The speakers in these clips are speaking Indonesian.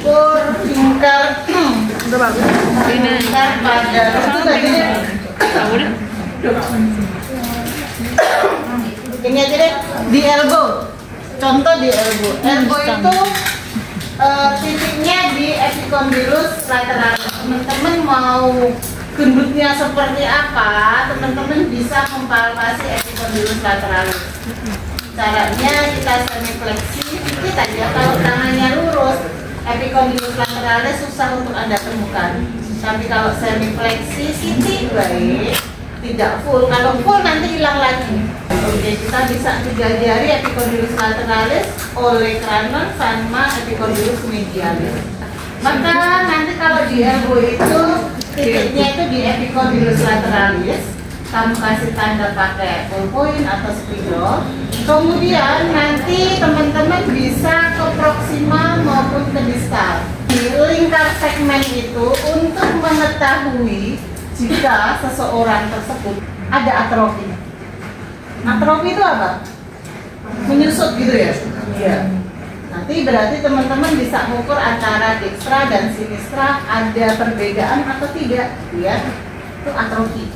ukur lingkar lingkar pada itu tadi ini aja deh, di elbow. Contoh di elbow. Elbow itu titiknya di epicondylus lateralis. Teman-teman mau gendutnya seperti apa, teman-teman bisa mempalpasi epicondylus lateralis. Caranya kita semifleksi dikit aja. Kalau tangannya lurus, epicondylus lateralis susah untuk Anda temukan. Tapi kalau semifleksi sedikit baik, tidak full. Kalau full nanti hilang lagi. Oke, kita bisa 3 jari epicondylus lateralis, olecranon sama epicondylus medialis. Maka nanti kalau di elbow itu titiknya itu di epicondylus lateralis, kamu kasih tanda pakai ballpoint atau spidol. Kemudian nanti teman-teman bisa ke proximal maupun ke distal. Di lingkar segmen itu untuk mengetahui jika seseorang tersebut ada atrofi. Atrofi itu apa? Menyusut gitu ya? Iya. Nanti berarti teman-teman bisa mengukur antara dekstra dan sinistra ada perbedaan atau tidak. Ya, itu atrofi.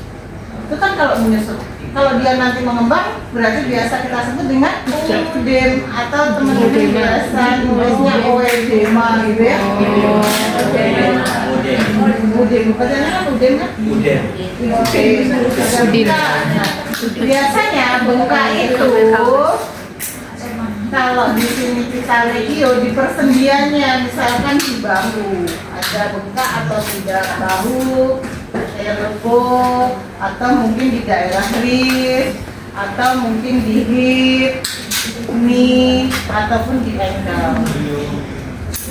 Itu kan kalau menyusut. Kalau dia nanti mengembang, berarti biasa kita sebut dengan udem atau teman-teman biasa nulisnya oedema gitu ya. Udem, bacanya kan udem kan? Udem. Biasanya bengkak itu kalau di sini kita regio di persendiannya, misalkan di bahu ada bengkak atau tidak bahu, elbow, atau mungkin di daerah wrist, atau mungkin di hip, knee, ataupun di ankle.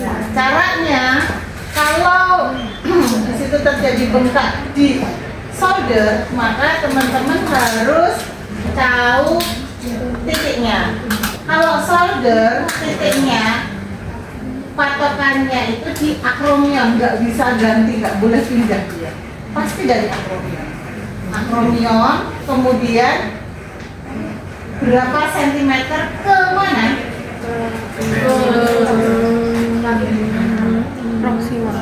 Nah, caranya kalau di situ terjadi bengkak di shoulder, maka teman-teman harus tahu titiknya. Kalau shoulder, titiknya patokannya itu di akromion, nggak bisa ganti, nggak boleh pindah dia. Pasti dari akromion. Akromion, kemudian berapa sentimeter ke mana? Proximal.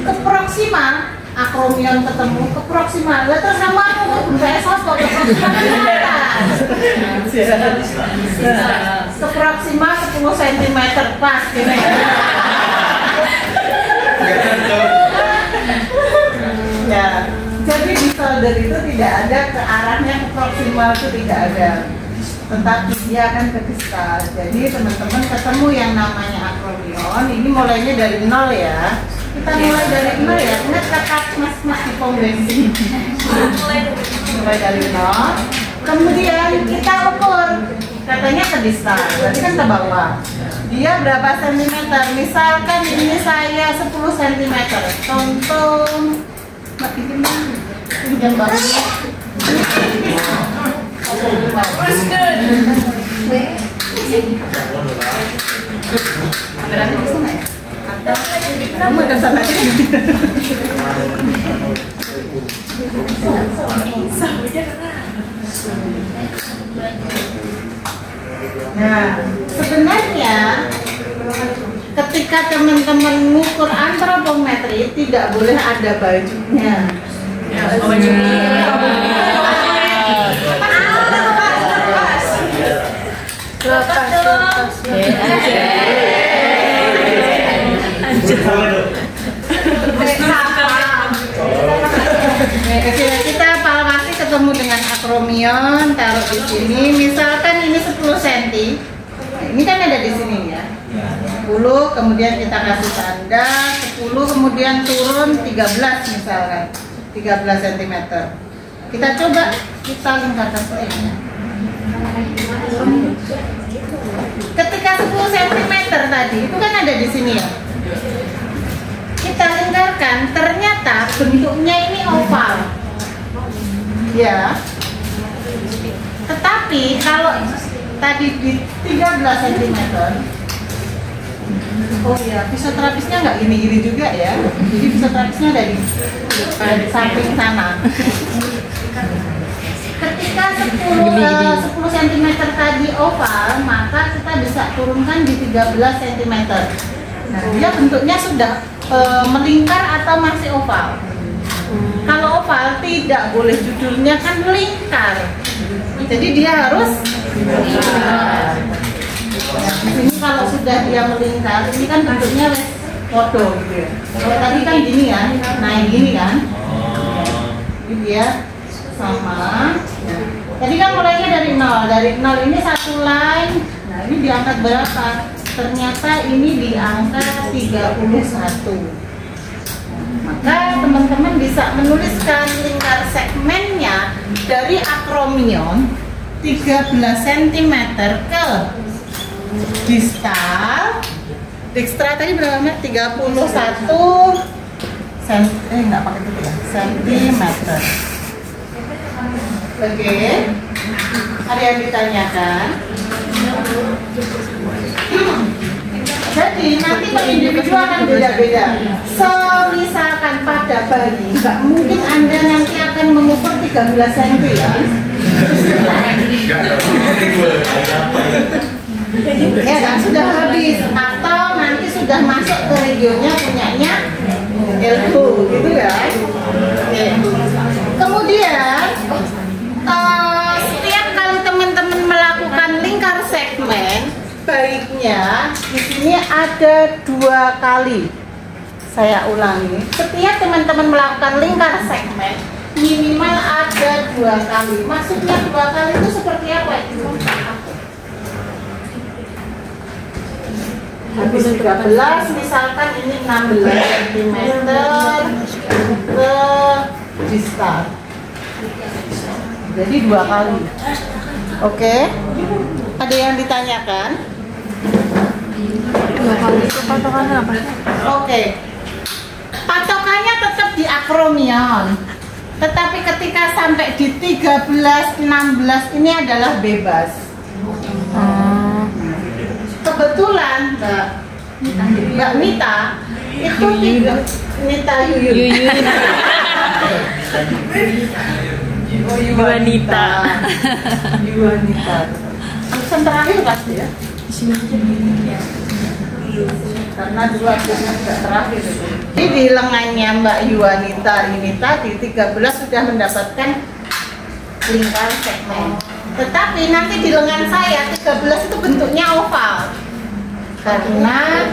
Ke proximal, akromion ketemu ke proximal. Lah terus sama aku saya sosok ke proximal ke atas. Ke proximal 10 cm pas gitu. Ya, jadi di shoulder itu tidak ada ke arahnya ke proximal, itu tidak ada, tetapi dia akan ke distal. Jadi teman-teman ketemu yang namanya akromion, ini mulainya dari 0 ya. Kita mulai dari 0 ya, ingat kata mas-mas di pom bensin. Mulai dari 0, kemudian kita ukur, katanya ke distal, berarti kan ke bawah. Dia berapa sentimeter? Misalkan ini saya 10 cm. Contoh Mbak bikin pinjam bahunya. Kameranya bisa nggak ya? Kamu akan sana aja. Nah, sebenarnya ketika teman-teman mengukur antropometri tidak boleh ada bajunya. Kita palpasi ketemu dengan akromion, taruh di sini. Misalkan ini 10 cm. Ini kan ada di sini ya. 10, kemudian kita kasih tanda 10, kemudian turun 13 misalkan 13 cm. Kita coba kita lingkarkan sayangnya. Ketika 10 cm tadi itu kan ada di sini ya. Kita lingkarkan, ternyata bentuknya ini oval. Ya. Tetapi kalau tadi di 13 cm, oh iya, fisioterapisnya nggak gini-gini juga ya. Jadi fisioterapisnya dari samping sana. Ketika ketika 10 cm tadi oval, maka kita bisa turunkan di 13 cm. Nah, dia bentuknya sudah melingkar atau masih oval. Kalau oval tidak boleh, judulnya kan lingkar. Jadi dia harus ini kalau sudah dia melingkar, ini kan bentuknya podo gitu ya. Kalau tadi kan gini kan, naik gini kan. Ini dia sama. Tadi kan mulainya dari 0. Dari 0 ini satu line. Nah, ini diangkat berapa? Ternyata ini diangkat 31. Maka teman-teman bisa menuliskan lingkar segmennya dari akromion 13 cm ke distal. Dikstra tadi berapa meter? 31 enggak pakai itu ya, sentimeter. Oke. Ada yang ditanyakan? Jadi nanti per individu akan beda-beda. Misalkan pada bayi, nggak mungkin Anda nanti akan mengukur 13 cm ya. Ya kan, sudah habis. Atau nanti sudah masuk ke regionnya punyanya elbow gitu ya. Oke. Kemudian setiap kali teman-teman melakukan lingkar segmen, baiknya di sini ada 2 kali. Saya ulangi, setiap teman-teman melakukan lingkar segmen minimal ada 2 kali. Maksudnya 2 kali itu seperti apa? Habis 13, misalkan ini 16 cm ke distal. Jadi 2 kali. Oke. Ada yang ditanyakan? 2 kali itu patokannya apa? Oke. Patokannya tetap di akromion. Tetapi ketika sampai di 13, 16 ini adalah bebas. Kebetulan Mbak Mita itu Mita Yuyun. Yuwanita. Pesan terakhir pasti ya. Karena dulu akhirnya tidak terakhir itu. Jadi di lengannya Mbak Yuwanita ini tadi 13 sudah mendapatkan lingkar segmen. Tetapi nanti di lengan saya 13 itu bentuknya oval. Karena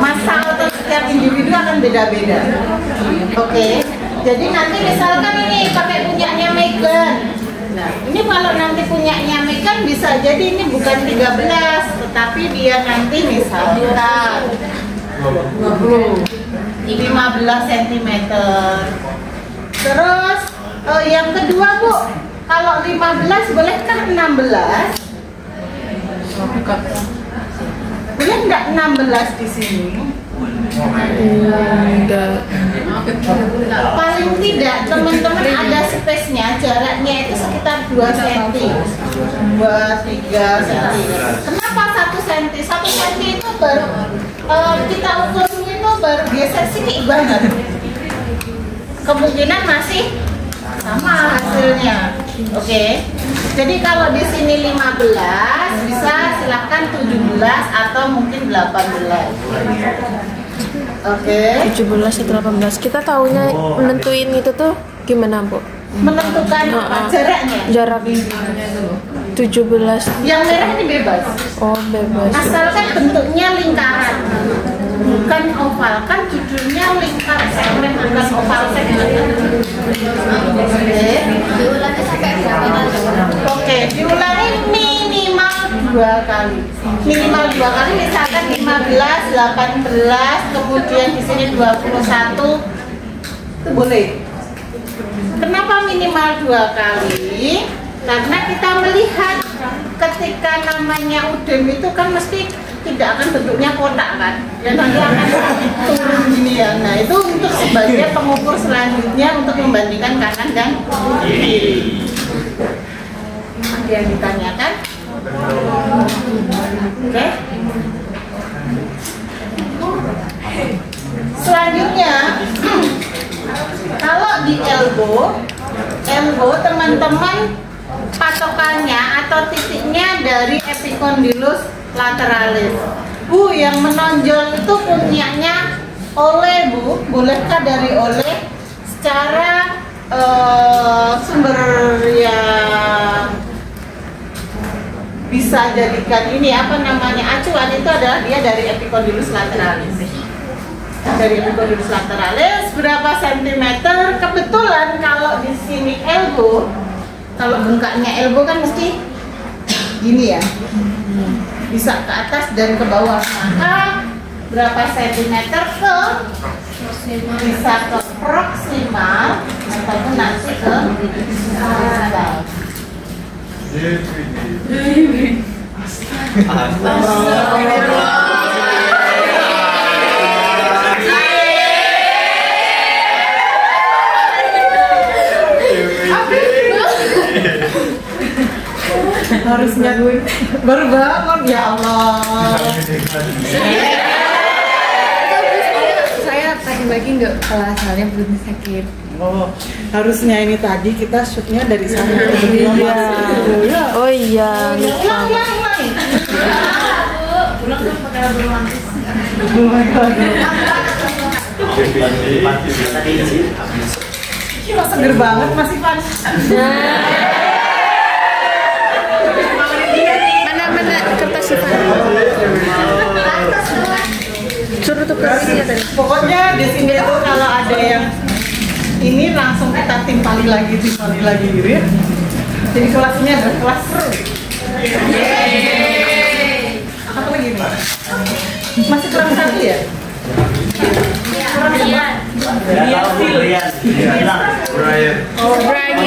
massa otot setiap individu akan beda-beda. Oke. Jadi nanti misalkan ini pakai punyanya Megan. Nah, ini kalau nanti punyanya Megan bisa jadi ini bukan 13, tetapi dia nanti misalkan 15 cm. Terus yang kedua Bu, kalau 15 bolehkah 16? Boleh nggak 16 di sini? Enggak. Paling tidak teman-teman ada space-nya, jaraknya itu sekitar 2 cm, 2-3 cm. Kenapa 1 cm? 1 cm itu baru kita ukur itu baru geser sini banget. Kemungkinan masih sama hasilnya. Oke. Jadi kalau di sini 15 bisa silahkan 17 atau mungkin 18. Oke. 17 atau 18. Kita tahunya menentuin itu tuh gimana, Bu? Menentukan apa? Jaraknya. Jarak 17. Yang merah ini bebas. Oh, bebas. Asalkan bentuknya lingkaran. Bukan oval, kan judulnya lingkar segmen, bukan oval segmen. Oke, diulangi minimal 2 kali. Minimal 2 kali, misalkan 15, 18, kemudian di sini 21, itu boleh. Kenapa minimal 2 kali? Karena kita melihat ketika namanya udem itu kan mesti tidak akan bentuknya kotak kan, dan nanti akan turun gini ya. Nah itu untuk sebagai pengukur selanjutnya untuk membandingkan kanan dan kiri. Ada yang ditanyakan? Oke. Selanjutnya, kalau di elbow elbow teman-teman patokannya atau titiknya dari epicondylus lateralis. Bu, yang menonjol itu punyanya Oleh, Bu. Bolehkah dari Oleh secara sumber yang bisa jadikan ini apa namanya acuan itu adalah dia dari epicondylus lateralis. Dari epicondylus lateralis berapa sentimeter? Kebetulan kalau di sini elbow, kalau bengkaknya elbow kan mesti gini ya, bisa ke atas dan ke bawah. Maka berapa sentimeter ke bisa ke proksimal ataupun nanti ke distal. Harusnya gue baru bangun ya Allah. Saya pengen lagi nggak kalau asalnya belum sakit. Oh, harusnya ini tadi kita shootnya dari sana. Oh iya, lupa. Ulang pakai lagu romantis. Seger banget Mas Ivan. Mana kertas Ivan? Suruh tukar ini ya tadi. Pokoknya di sini tuh kalau ada yang ini langsung kita timpali lagi gitu ya. Jadi kelasnya adalah kelas seru. Apa lagi nih? Masih kurang satu ya? Kurang Brian. Oh, Brian.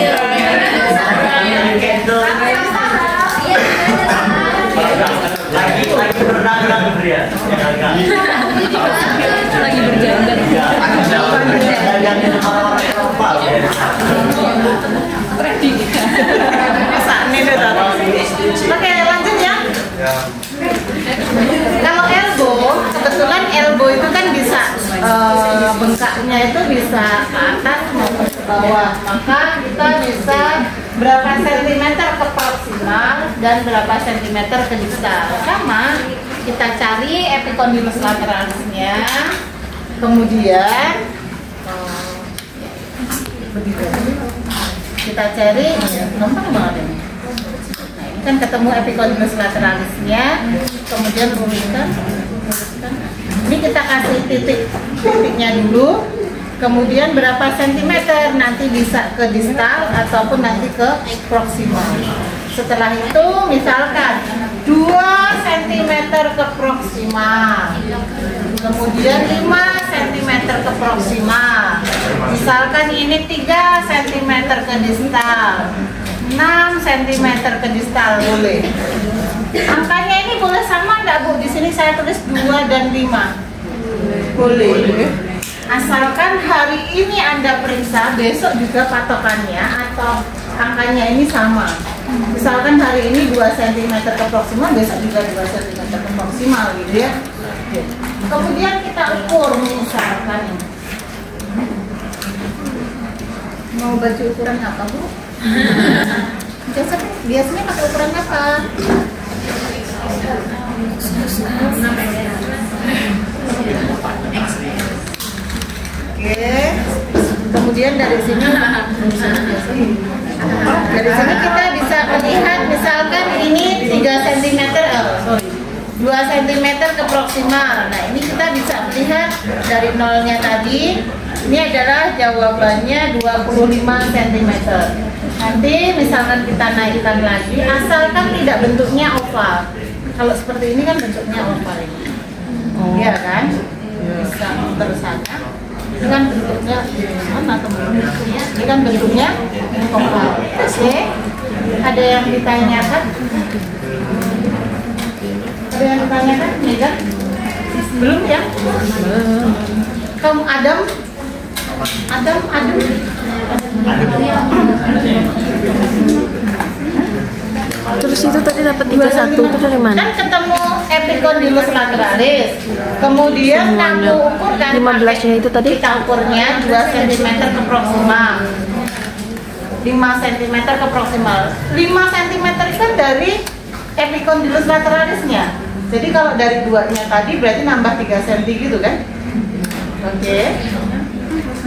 Lagi berenang Brian. Lagi berjalan. Oke, lanjut ya. Kalau elbow, kebetulan elbow itu kan bisa bengkaknya itu bisa ke atas maupun ke bawah. Maka kita bisa berapa sentimeter ke proksimal dan berapa sentimeter ke distal. Sama, kita cari epicondylus lateralisnya. Kemudian kita cari, gampang banget ini. Nah, ini kan ketemu epicondylus lateralisnya, kemudian rumuskan. Ini kita kasih titiknya dulu, kemudian berapa sentimeter nanti bisa ke distal ataupun nanti ke proksimal. Setelah itu misalkan 2 cm ke proksimal, kemudian 5 cm ke proksimal, misalkan ini 3 cm ke distal, 6 cm ke distal, boleh. Angkanya ini boleh sama enggak Bu? Di sini saya tulis 2 dan 5. Boleh. Asalkan hari ini Anda periksa, besok juga patokannya atau angkanya ini sama. Misalkan hari ini 2 cm ke proksimal, besok juga 2 cm ke proksimal gitu ya. Kemudian kita ukur misalkan ini. Mau baju ukuran apa Bu? Biasanya pakai ukuran apa? Oke. Kemudian dari sini kita bisa melihat misalkan ini 3 cm 2 cm ke proksimal. Nah, ini kita bisa melihat dari nolnya tadi, ini adalah jawabannya 25 cm. Nanti misalkan kita naikkan lagi, asalkan tidak bentuknya oval. Kalau seperti ini kan bentuknya oval ini. Iya kan? Bisa muter sana. Ini kan bentuknya sama atau bentuknya? Ini kan bentuknya oval. Oke. Ada yang ditanyakan? Ada yang ditanyakan? Tidak? Belum ya? Kamu Adam? Terus itu tadi dapat 31 itu dari mana? Kan ketemu epicondylus lateralis. Kemudian kamu ukur kan 15-nya itu tadi? kita ukurnya 2 cm ke proksimal. 5 cm ke proximal. 5 cm itu kan dari epicondylus lateralisnya. Jadi kalau dari 2-nya tadi berarti nambah 3 cm gitu kan? Oke.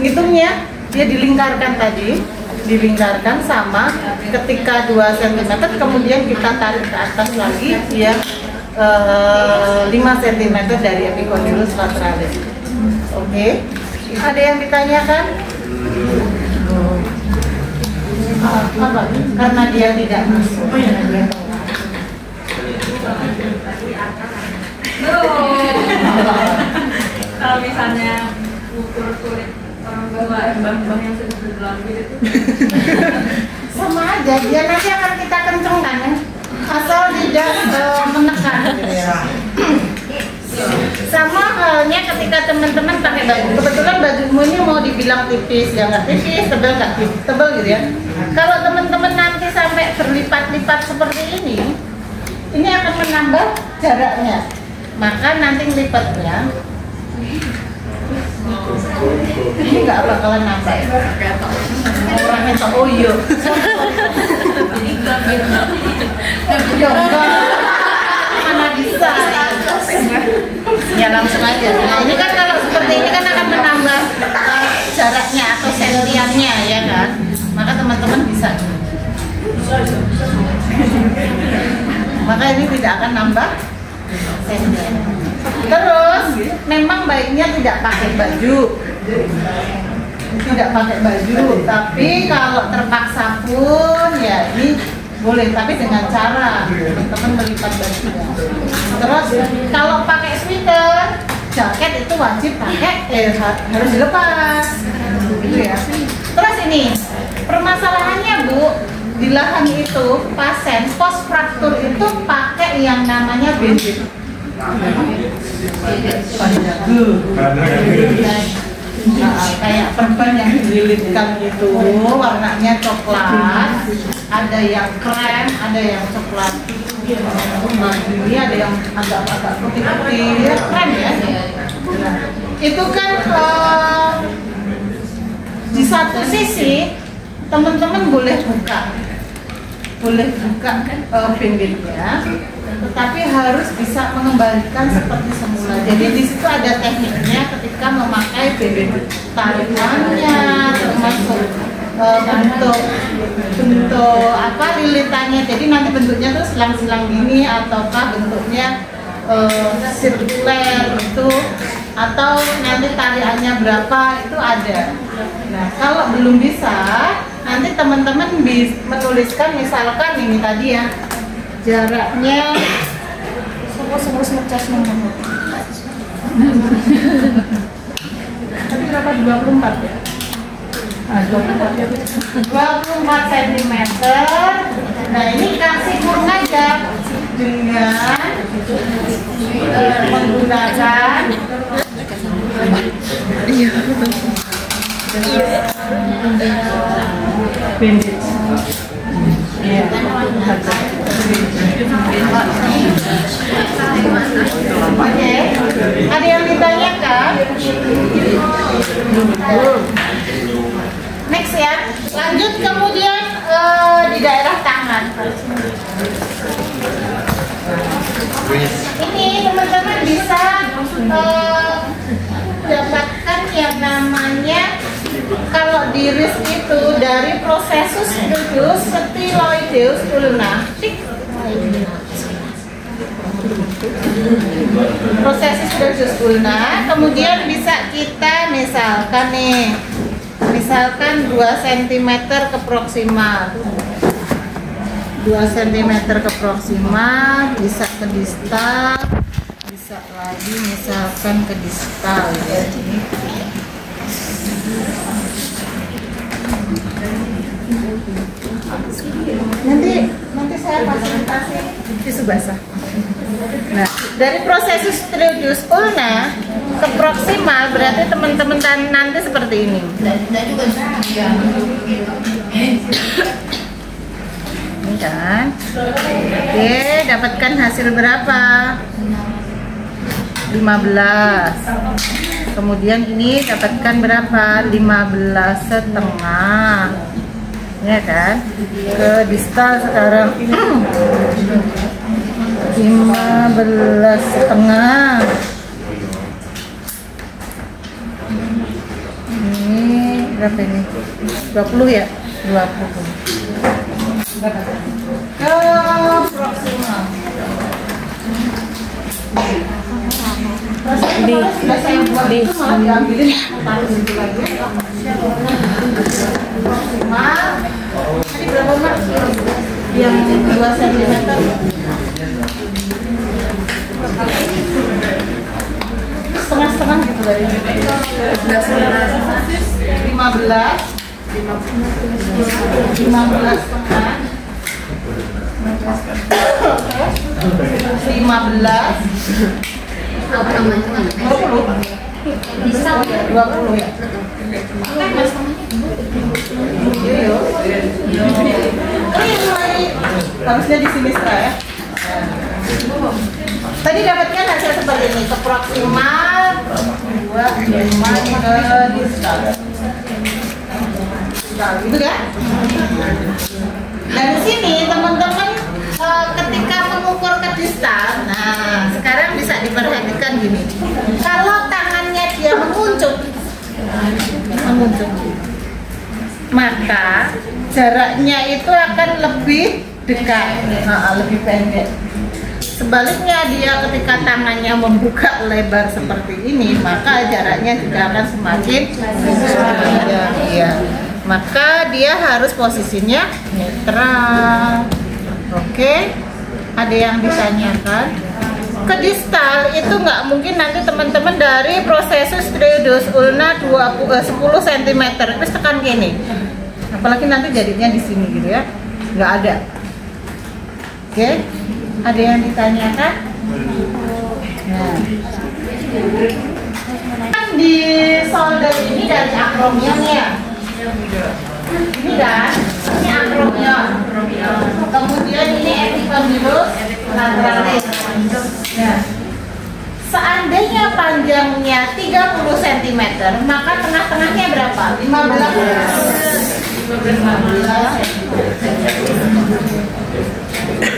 Hitungnya dia dilingkarkan tadi, dilingkarkan sama ketika 2 cm kemudian kita tarik ke atas lagi dia 5 cm dari epicondylus lateralis. Oke. Ada yang ditanyakan? Apa? Karena dia tidak masuk. Kalau misalnya ukur kulit orang bawa mbah-mbah yang sudah berlalu itu Sama aja, dia nanti akan kita kencengkan ya, asal tidak menekan gitu ya. Sama halnya ketika teman-teman pakai baju, kebetulan bajumu ini mau dibilang tipis, ya nggak tipis, tebal nggak tebal gitu ya. Kalau teman-teman nanti sampai berlipat-lipat seperti ini akan menambah jaraknya. Maka nanti lipatnya ini nggak bakalan nambah. Orangnya tak oh iya. Mana bisa? Ya langsung aja. Nah ini kan kalau seperti ini kan akan menambah jaraknya atau sentiannya ya kan. Maka teman-teman bisa. Maka ini tidak akan nambah sentian. Terus memang baiknya tidak pakai baju. Tidak pakai baju, tapi kalau terpaksa pun ya ini boleh, tapi dengan cara teman-teman melipat bajunya. Terus kalau pakai sweater, jaket itu wajib pakai harus dilepas, gitu ya. Terus ini permasalahannya Bu, di lahan itu pasien post fraktur itu pakai yang namanya bandage. Kayak perban yang dililitkan gitu, warnanya coklat, ada yang krem, ada yang coklat, ini ada yang agak-agak putih-putih, krem ya. Nah, itu kan di satu sisi teman-teman boleh buka bandage-nya, tetapi harus bisa mengembalikan seperti semula. Jadi di situ ada tekniknya ketika memakai bandage, tarikannya, termasuk bentuk apa lilitannya. Jadi nanti bentuknya tuh silang-silang gini ataukah bentuknya sirkuler itu, atau nanti tariannya berapa itu ada. Nah kalau belum bisa, nanti teman-teman menuliskan misalkan ini tadi ya, jaraknya semua ngecas nomor. Tapi berapa? 24 ya? Nah, 24 cm. Nah ini kasih kurang aja dengan menggunakan bandage. Iya. Oke. Ada yang ditanyakan? Next ya. Lanjut kemudian di daerah tangan. Ini teman-teman bisa dapatkan yang namanya, kalau di wrist itu dari processus radius styloideus ulna. Processus radius ulna, kemudian bisa kita misalkan nih, misalkan 2 cm ke proximal, 2 cm ke proximal, bisa ke distal, bisa lagi misalkan ke distal ya. Nanti saya fasilitasi tisu basah. Nah, dari processus radius ulna ke proximal berarti teman-teman nanti seperti ini. Ini kan. Oke, dapatkan hasil berapa? 15. Kemudian ini dapatkan berapa? 15,5. ya kan? Ke distal sekarang 15,5. Ini berapa ini? 20 ya? 20. Ke proximal. Di malah diambilin taruh situ lagi. Proximal. Tadi berapa Mak? Yang 2 cm. Setengah-setengah gitu dari 15 setengah 20 ya. Harusnya di sini ya. Tadi dapatkan hasil seperti ini, ke proximal 25 ke distal. Gitu kan? Dari sini teman-teman ketika mengukur ke distal, nah sekarang bisa diperhatikan gini. Kalau tangannya dia menguncup, maka jaraknya itu akan lebih dekat, lebih pendek. Sebaliknya dia ketika tangannya membuka lebar seperti ini, maka jaraknya juga akan semakin panjang. Iya. Maka dia harus posisinya netral. Oke, ada yang ditanyakan? Ke distal itu nggak mungkin nanti teman-teman dari prosesus triodos ulna 10 cm terus tekan gini. Apalagi nanti jadinya di sini gitu ya, nggak ada. Oke, ada yang ditanyakan? Nah, kan di solder ini dari akromion ya. Ini kan, ini akromion. Kemudian ini epikondylus lateralis. Nah, seandainya panjangnya 30 cm, maka tengah-tengahnya berapa? 15.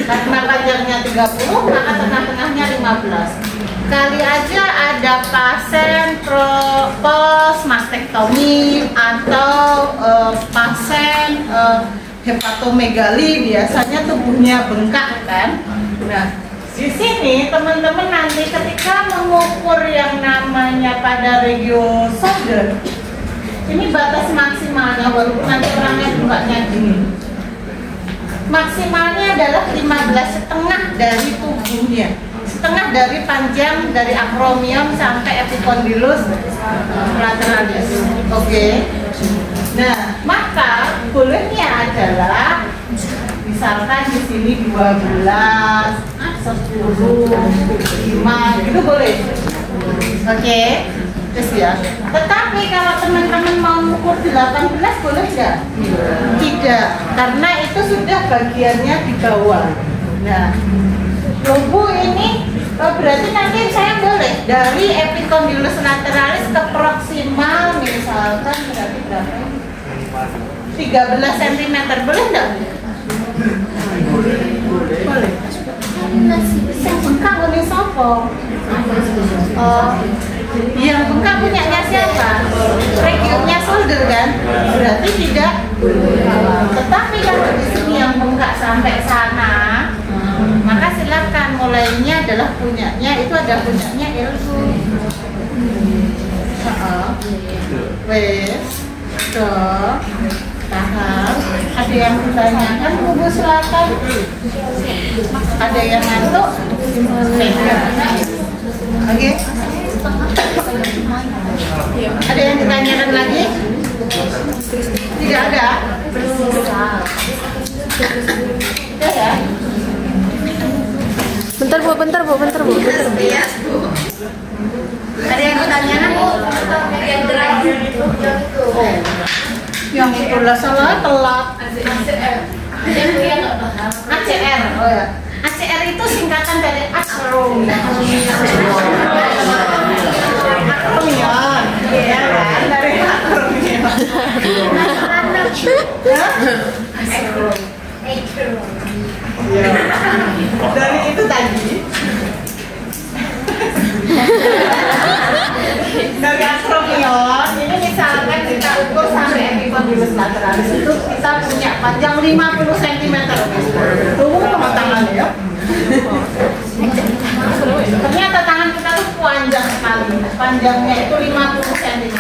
Karena panjangnya 30, maka tengah-tengahnya 15. Kali aja ada pasien post mastektomi atau pasien hepatomegali, biasanya tubuhnya bengkak kan. Nah, di sini teman-teman nanti ketika mengukur yang namanya pada regio solder, ini batas maksimalnya, walaupun nanti orangnya bukanya gini, maksimalnya adalah 15,5 dari tubuhnya, setengah dari panjang dari akromion sampai epikondylus lateralis. Oke. Nah, maka bolehnya adalah misalkan di sini 12, 10, 5 gitu boleh. Oke. Terus ya. Tetapi kalau teman-teman mau mengukur 18 boleh nggak? Tidak, karena itu sudah bagiannya di bawah. Nah, Bu, ini berarti nanti saya boleh dari epikondylus lateralis ke proximal misalkan berarti berapa? 13 cm, boleh nggak? Boleh. Yang bengkak boleh sopo? Yang bengkak punyanya siapa? Regionya solder kan? Berarti tidak. Tetapi kalau di sini yang bengkak sampai sana, maka silakan mulainya adalah punyanya, itu ada punyanya elbow. Wes, tahan. Ada yang ditanyakan, Bu, silakan. Ada yang ngantuk? Oke. Ada yang ditanyakan lagi? Tidak ada? Tidak ya? Bentar Bu. Ada yang ditanyakan? Yang itulah salah telat. ACR. Oh ya. ACR itu singkatan dari akromion. Akromion. Iya kan? Dari akromion. Ya. Dari itu tadi. Dari akromion, ini misalkan kita ukur sampai epikondylus lateralis itu kita punya panjang 50 cm. Tunggu sama tangannya ya. Ternyata tangan kita tuh panjang sekali. Panjangnya itu 50 cm.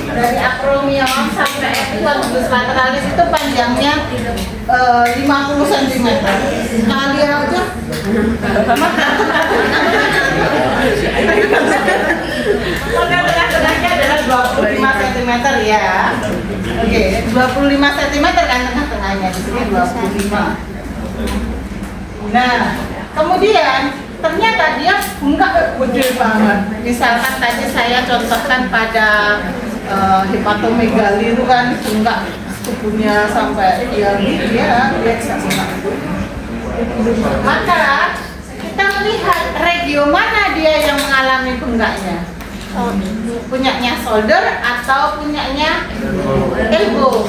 Dari akromion sampai epikondylus lateralis itu panjangnya 50 cm. Kalian aja. Model tengah-tengahnya adalah 25 cm ya. Oke, 25 cm kan tengah-tengahnya, di sini 25. Nah, kemudian ternyata dia enggak gede banget. Misalkan tadi saya contohkan pada hepatomegali itu kan enggak tubuhnya sampai yang dia bisa enggak. Maka kita melihat regio mana dia yang mengalami benggaknya. Punyanya shoulder atau punyanya elbow.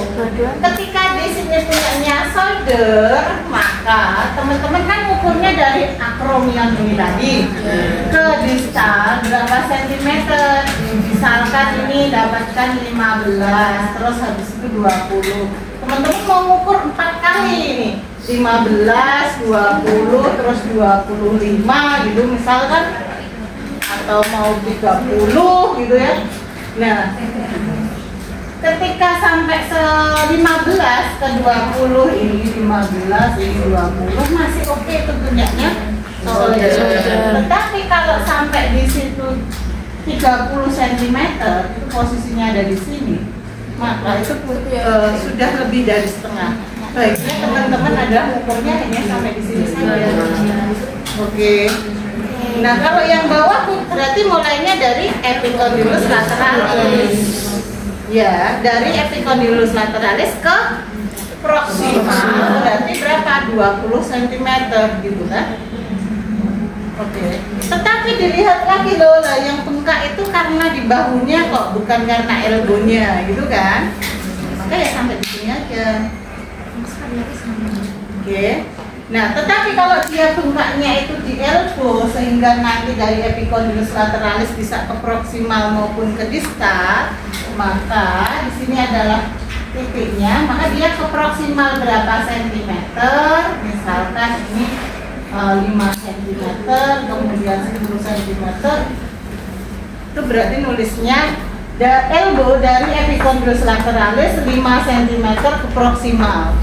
Ketika di sini punyanya shoulder, maka teman-teman kan ukurnya dari akromion ini tadi ke distal berapa sentimeter. Misalkan ini dapatkan 15, terus habis itu 20. Teman-teman mau ngukur 4 kali ini. 15, 20, terus 25 gitu misalkan, atau mau 30 gitu ya. Nah, ketika sampai 15 ke 20 ini 15 ini 20 masih oke itu punyanya shoulder. Tetapi kalau sampai di situ 30 cm itu posisinya ada di sini, maka itu sudah lebih dari setengah. Baiknya teman-teman adalah ukurnya hanya sampai di sini saja. Oke. Nah, kalau yang bawah berarti mulainya dari epikondylus lateralis. Ya, dari epikondylus lateralis ke proximal berarti berapa? 20 cm gitu kan? Oke. Tetapi dilihat lagi loh lah, yang bengkak itu karena di bahunya kok, bukan karena elbownya gitu kan? Maka ya sampai di sini aja. Oke. Nah, tetapi kalau dia bengkaknya itu di elbow sehingga nanti dari epikondylus lateralis bisa ke proximal maupun ke distal, maka di sini adalah titiknya, maka dia ke proximal berapa sentimeter? Misalkan ini 5 cm, kemudian 10 cm. Itu berarti nulisnya elbow dari epikondylus lateralis 5 cm ke proximal.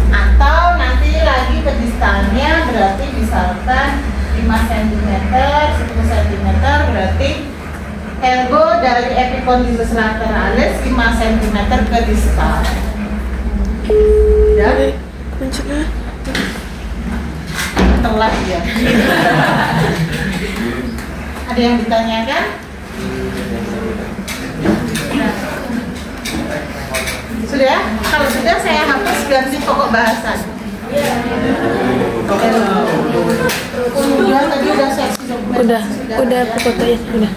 Atau nanti lagi ke distalnya berarti misalkan 5 cm, 10 cm berarti elbow dari epikondylus lateralis 5 cm ke distal. Ya? Telat ya. Ada yang ditanyakan? Sudah? Kalau sudah saya hapus ganti pokok bahasan. Udah tadi udah seksi dokumen. Udah fotonya udah.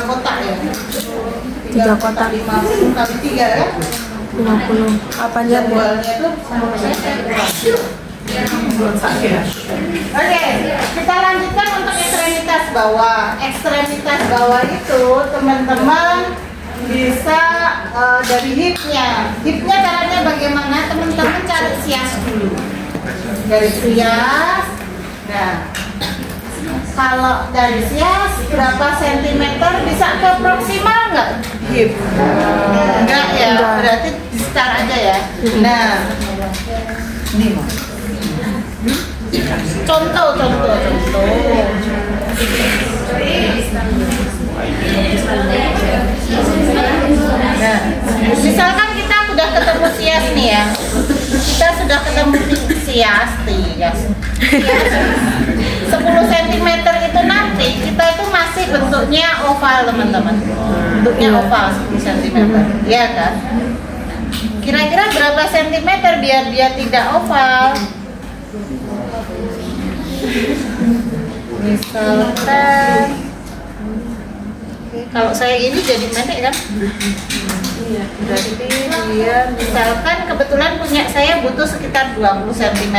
kotak ya. 3 kotak. 50 kali 3 ya. 50. Apanya Bu? Jadwalnya itu Oke, kita lanjutkan untuk ekstremitas bawah. Ekstremitas bawah itu teman-teman bisa dari hipnya. Hipnya caranya bagaimana? Teman-teman cari sias dulu. Dari sias. Nah, kalau dari sias berapa sentimeter bisa ke proksimal nggak? Hip. Enggak ya, berarti di start aja ya. Nah, ini contoh. Nah, misalkan kita sudah ketemu sias nih ya. Kita sudah ketemu sias 10 cm itu nanti kita itu masih bentuknya oval teman-teman. Bentuknya oval 10 cm, ya kan? Kira-kira berapa sentimeter biar dia tidak oval? Misalkan kalau saya ini jadi pendek kan? Iya. Berarti dia misalkan kebetulan punya saya butuh sekitar 20 cm.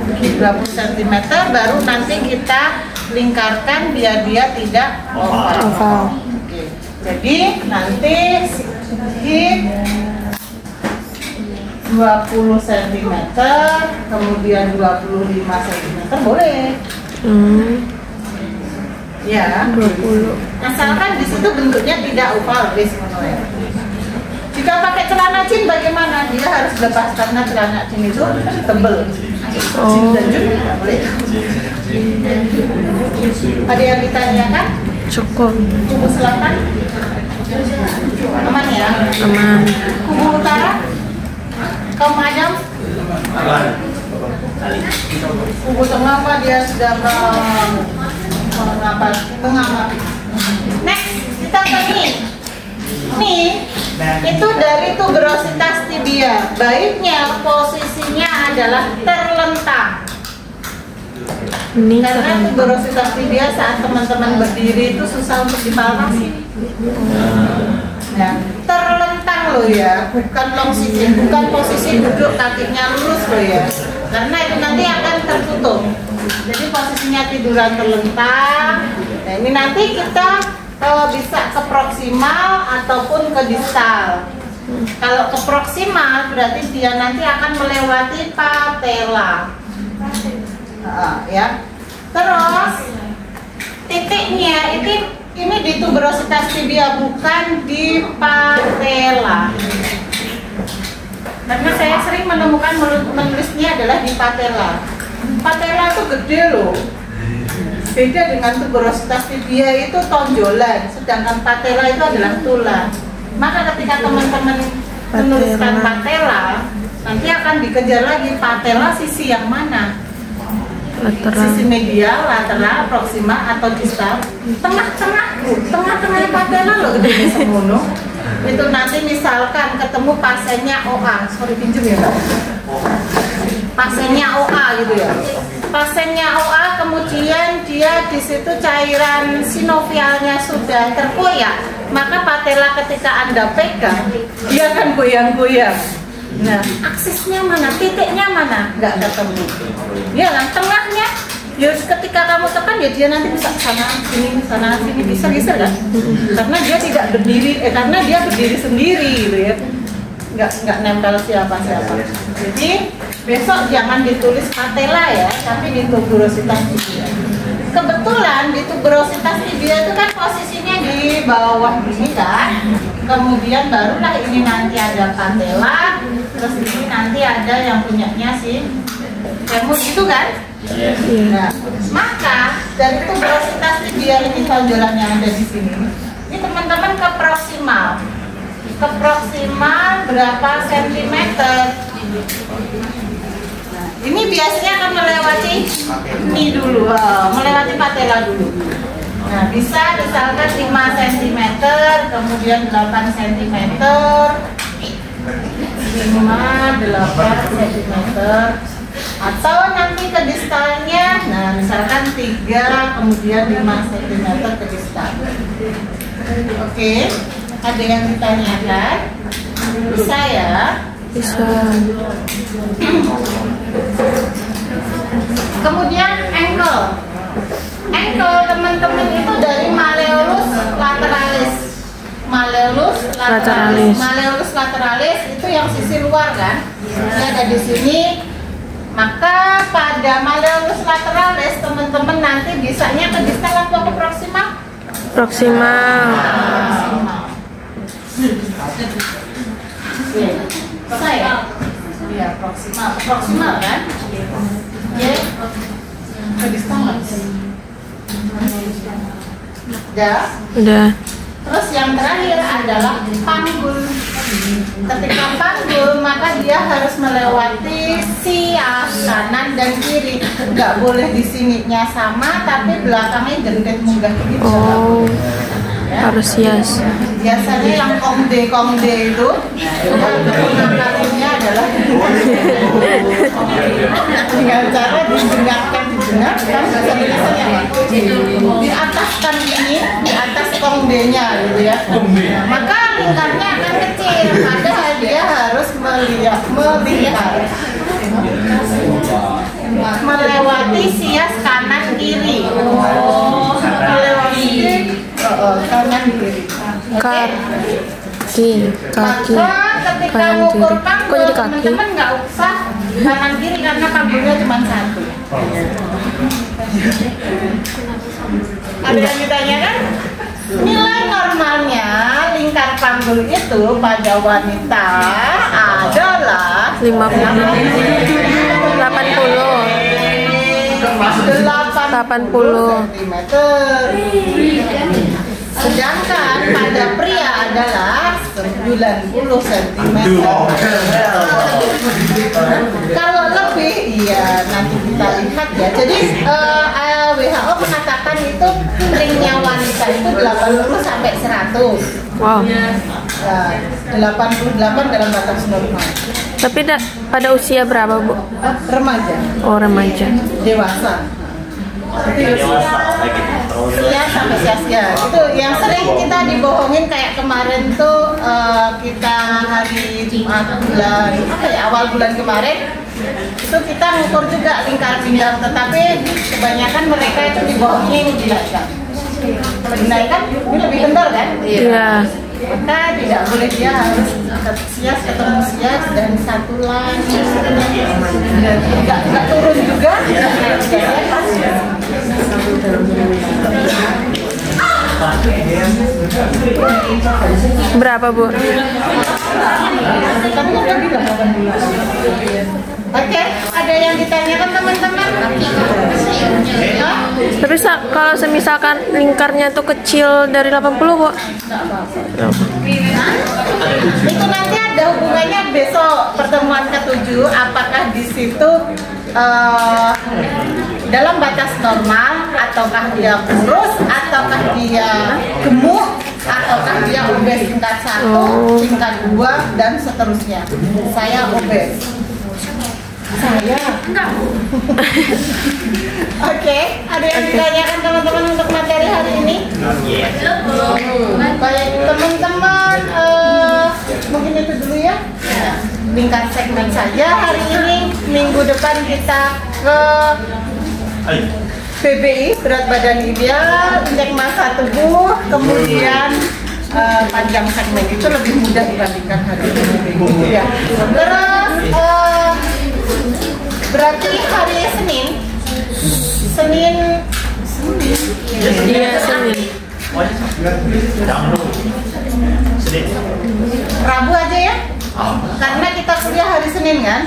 20 cm baru nanti kita lingkarkan biar dia tidak oval. Oke. Jadi nanti hip 20 cm, kemudian 25 cm boleh. Ya, 20. asalkan di situ bentuknya tidak oval, guys. Jika pakai celana jeans bagaimana? Dia harus lepas karena celana jeans itu tebel. Jeans dan jeans tidak boleh. Ada yang ditanyakan? Cukup. Kubu selatan? Aman ya? Aman. Kubu utara? Kaum Adam? Kubu tengah apa dia sudah mengamati. Next, kita ke nih itu dari tuberositas tibia. Baiknya posisinya adalah terlentang. Ini karena tuberositas tibia saat teman-teman berdiri itu susah untuk dipalpasi. Nah, terlentang loh ya, bukan long sitting, bukan posisi duduk kakinya lurus loh ya, karena itu nanti akan tertutup. Jadi posisinya tiduran terlentang. Nah, ini nanti kita bisa ke proksimal ataupun ke distal. Kalau ke proksimal berarti dia nanti akan melewati patella. Ya. Terus titiknya ini di tuberositas tibia, bukan di patella. Karena saya sering menemukan menulisnya adalah di patella. Patella itu gede loh. Beda dengan tuberositas tibia itu tonjolan, sedangkan patella itu adalah tulang. Maka ketika teman-teman menuliskan patella, nanti akan dikejar lagi patella sisi yang mana? lateral. Sisi medial, lateral, proksimal atau distal. Tengah-tengah patella loh gede semono. Itu nanti misalkan ketemu pasiennya OA, sorry pinjem ya Mbak. Pasiennya OA gitu ya. Pasiennya OA kemudian dia di situ cairan sinovialnya sudah terkoyak, maka patella ketika Anda pegang dia akan goyang-goyang. Nah, aksisnya mana, titiknya mana, nggak ketemu. Ya kan, tengahnya, ya ketika kamu tekan ya dia nanti bisa sana sini bisa geser kan? Karena dia tidak berdiri, karena dia berdiri sendiri gitu ya, nggak nempel siapa. Jadi besok jangan ditulis patella ya, tapi di tuberositas tibia. Kebetulan di tuberositas tibia itu kan posisinya di bawah ini kan, kemudian barulah ini nanti ada patella. Terus ini nanti ada yang punyanya si femur gitu kan? Nah, maka dari tuberositas tibia ini tonjolan yang ada di sini, ini teman-teman ke proksimal. Ke proksimal berapa sentimeter? Nah, ini biasanya akan melewati ini dulu, melewati patella dulu. Nah, bisa misalkan 5 cm, kemudian 8 cm. 5, 8 cm, atau nanti ke distalnya, nah misalkan 3 kemudian 5 cm ke distal. Oke, ada yang ditanyakan? Bisa ya? Bisa. Kemudian ankle. Ankle teman-teman itu dari malleolus lateralis. Malleolus lateralis. Malleolus lateralis itu yang sisi luar kan? Ini ada di sini. Maka pada malleolus lateralis teman-teman nanti bisanya ke distal atau ke proximal? Proximal. Saya. Iya, proximal. Proximal kan? Oke. Ke distal nggak bisa? Udah. Terus yang terakhir adalah panggul. Ketika panggul maka dia harus melewati sias kanan dan kiri. Nggak boleh di sininya sama, tapi belakangnya gendet munggah gitu. Oh, Ya. harus sias. Biasanya yang kongde itu penangkalannya adalah dengan cara dijenakkan biasanya di atas kan ini, di atas kongdenya gitu ya. Maka lingkarnya akan kecil, padahal dia harus melihat melewati sias kanan kiri. Melewati kanan kiri. Kaki. Maka ketika Kanan ngukur kiri. Kok panggul, jadi kaki? teman-teman nggak usah kanan kiri karena panggulnya cuma satu. Ada yang ditanyakan? Nilai normalnya lingkar panggul itu pada wanita adalah 50. 80 cm. Sedangkan pada pria adalah 90 cm. Kalau lebih, iya nanti kita lihat ya. Jadi WHO mengatakan itu ringnya wanita itu 80 sampai 100. Wow. 88 dalam batas normal. Tapi pada usia berapa, Bu? Remaja, Oh, remaja. dewasa. Sias sampai sias. Itu yang sering kita dibohongin kayak kemarin tuh kita hari Jumat bulan apa ya, awal bulan kemarin itu kita ngukur juga lingkar pinggang, tetapi kebanyakan mereka itu dibohongin dinaikkan. Kalau dinaikkan ini lebih kendor kan? Iya. Maka tidak boleh, dia harus sias ketemu sias dan satu lagi. Dan nggak turun juga. Berapa, Bu? Tapi udah bilang 18. Oke, ada yang ditanyakan teman-teman? Tapi kalau semisalkan lingkarnya tuh kecil dari 80, Bu? Itu nanti ada hubungannya besok pertemuan ke-7, apakah di situ dalam batas normal, ataukah dia kurus, ataukah dia gemuk, ataukah dia obes tingkat 1, tingkat 2, dan seterusnya. Saya obes. Saya enggak. Oke, ada yang ditanyakan teman-teman untuk materi hari ini? Baik teman-teman, mungkin itu dulu ya. Lingkar segmen saja hari ini. Minggu depan kita ke PBI, berat badan ideal, indeks massa tubuh, kemudian panjang segmen itu lebih mudah dibandingkan hari ini. Ya. Terus berarti hari Senin. Iya, Senin. Rabu aja ya, karena kita kuliah hari Senin kan.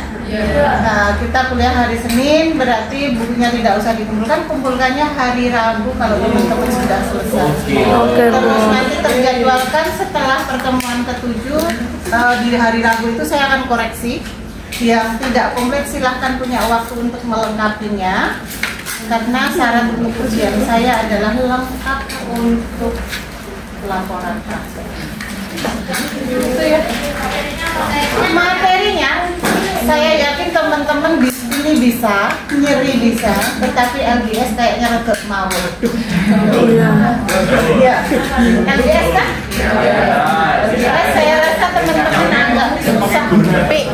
Nah, kita kuliah hari Senin, berarti bukunya tidak usah dikumpulkan, kumpulkannya hari Rabu kalau teman-teman sudah selesai. Oke, Bu. Terus nanti terjadwalkan setelah pertemuan ke-7 di hari Rabu itu saya akan koreksi. Yang tidak komplit silahkan punya waktu untuk melengkapinya, karena syarat untuk ujian saya adalah lengkap untuk laporan praktek. Itu ya. Materinya saya yakin teman-teman di sini bisa, nyeri bisa, tetapi LGS kayaknya rada mau. Iya. Iya, LGS kan? LGS saya rasa teman-teman agak susah. Matiin.